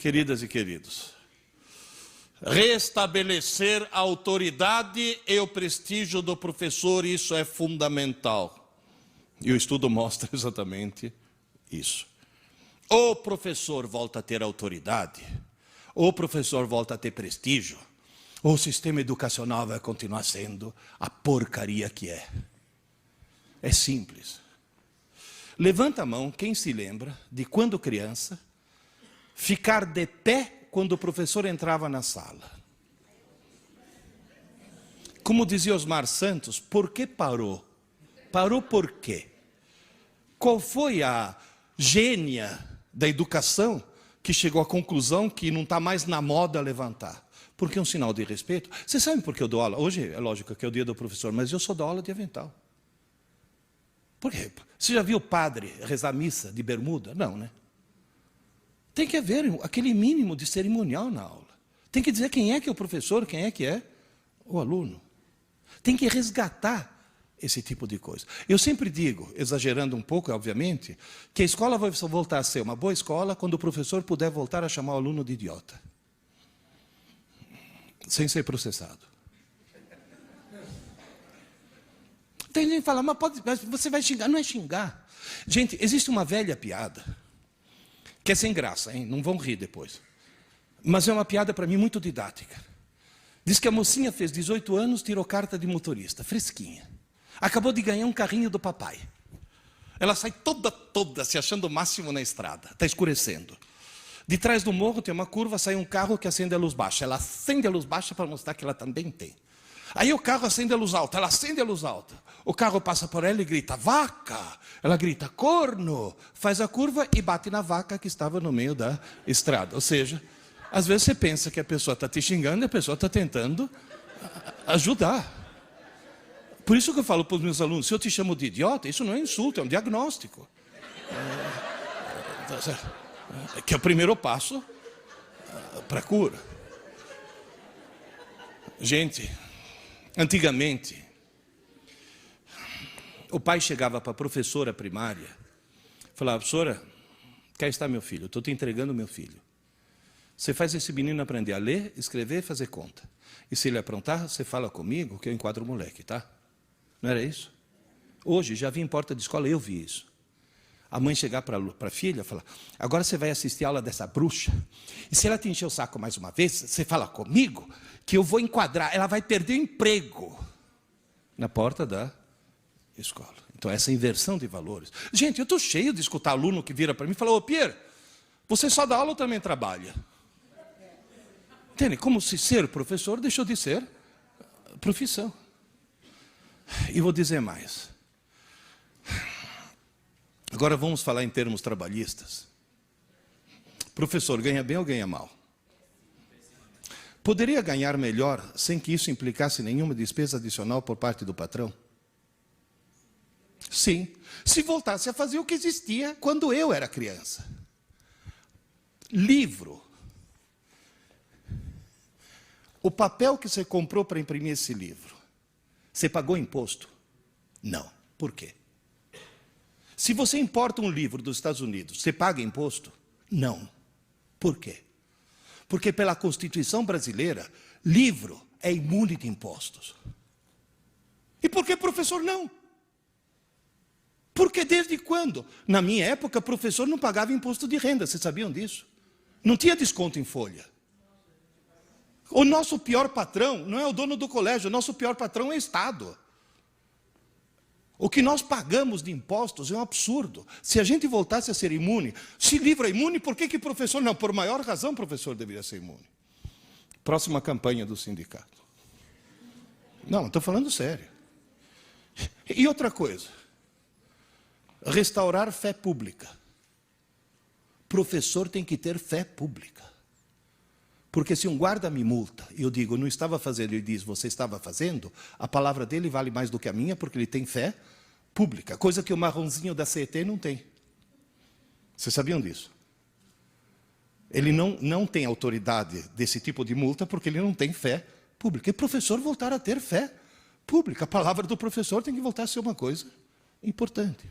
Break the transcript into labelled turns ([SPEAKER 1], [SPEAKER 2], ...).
[SPEAKER 1] Queridas e queridos, restabelecer a autoridade e o prestígio do professor, isso é fundamental. E o estudo mostra exatamente isso. O professor volta a ter autoridade, o professor volta a ter prestígio, o sistema educacional vai continuar sendo a porcaria que é. É simples. Levanta a mão quem se lembra de quando criança, ficar de pé quando o professor entrava na sala. Como dizia Osmar Santos, por que parou? Parou por quê? Qual foi a gênia da educação que chegou à conclusão que não está mais na moda levantar? Porque é um sinal de respeito. Vocês sabem por que eu dou aula? Hoje é lógico que é o dia do professor, mas eu só dou aula de avental. Por quê? Você já viu o padre rezar missa de bermuda? Não, né? Tem que haver aquele mínimo de cerimonial na aula. Tem que dizer quem é que é o professor, quem é que é o aluno. Tem que resgatar esse tipo de coisa. Eu sempre digo, exagerando um pouco, obviamente, que a escola vai voltar a ser uma boa escola quando o professor puder voltar a chamar o aluno de idiota. Sem ser processado. Tem gente que fala, mas você vai xingar. Não é xingar. Gente, existe uma velha piada, que é sem graça, hein? Não vão rir depois. Mas é uma piada para mim muito didática. Diz que a mocinha fez 18 anos, tirou carta de motorista, fresquinha. Acabou de ganhar um carrinho do papai. Ela sai toda se achando o máximo na estrada. Está escurecendo. De trás do morro tem uma curva, sai um carro que acende a luz baixa. Ela acende a luz baixa para mostrar que ela também tem. Aí o carro acende a luz alta, ela acende a luz alta. O carro passa por ela e grita, vaca. Ela grita, corno. Faz a curva e bate na vaca que estava no meio da estrada. Ou seja, às vezes você pensa que a pessoa está te xingando e a pessoa está tentando ajudar. Por isso que eu falo para os meus alunos, se eu te chamo de idiota, isso não é insulto, é um diagnóstico. Que é o primeiro passo para a cura. Gente, antigamente, o pai chegava para a professora primária, falava, professora, cá está meu filho, estou te entregando meu filho. Você faz esse menino aprender a ler, escrever e fazer conta. E se ele aprontar, você fala comigo que eu enquadro o moleque, tá? Não era isso? Hoje, já vi em porta de escola, eu vi isso. A mãe chegar para a filha e falar, agora você vai assistir a aula dessa bruxa, e se ela te encher o saco mais uma vez, você fala comigo que eu vou enquadrar, ela vai perder o emprego na porta da escola. Então, essa inversão de valores. Gente, eu estou cheio de escutar aluno que vira para mim e fala, ô Pierre, você só dá aula ou também trabalha? Entende? Como se ser professor deixou de ser profissão. E vou dizer mais. Agora vamos falar em termos trabalhistas. Professor, ganha bem ou ganha mal? Poderia ganhar melhor sem que isso implicasse nenhuma despesa adicional por parte do patrão? Sim, se voltasse a fazer o que existia quando eu era criança. Livro. O papel que você comprou para imprimir esse livro, você pagou imposto? Não. Por quê? Se você importa um livro dos Estados Unidos, você paga imposto? Não. Por quê? Porque pela Constituição brasileira, livro é imune de impostos. E por que professor não? Porque desde quando? Na minha época, professor não pagava imposto de renda, vocês sabiam disso? Não tinha desconto em folha. O nosso pior patrão não é o dono do colégio, o nosso pior patrão é o Estado. O que nós pagamos de impostos é um absurdo. Se a gente voltasse a ser imune, se livro é imune, por que professor não? Por maior razão, professor deveria ser imune. Próxima campanha do sindicato. Não, estou falando sério. E outra coisa. Restaurar fé pública. Professor tem que ter fé pública. Porque se um guarda me multa, e eu digo, não estava fazendo, ele diz, você estava fazendo, a palavra dele vale mais do que a minha, porque ele tem fé pública, coisa que o marronzinho da CET não tem. Vocês sabiam disso? Ele não tem autoridade desse tipo de multa, porque ele não tem fé pública. E professor voltar a ter fé pública. A palavra do professor tem que voltar a ser uma coisa importante.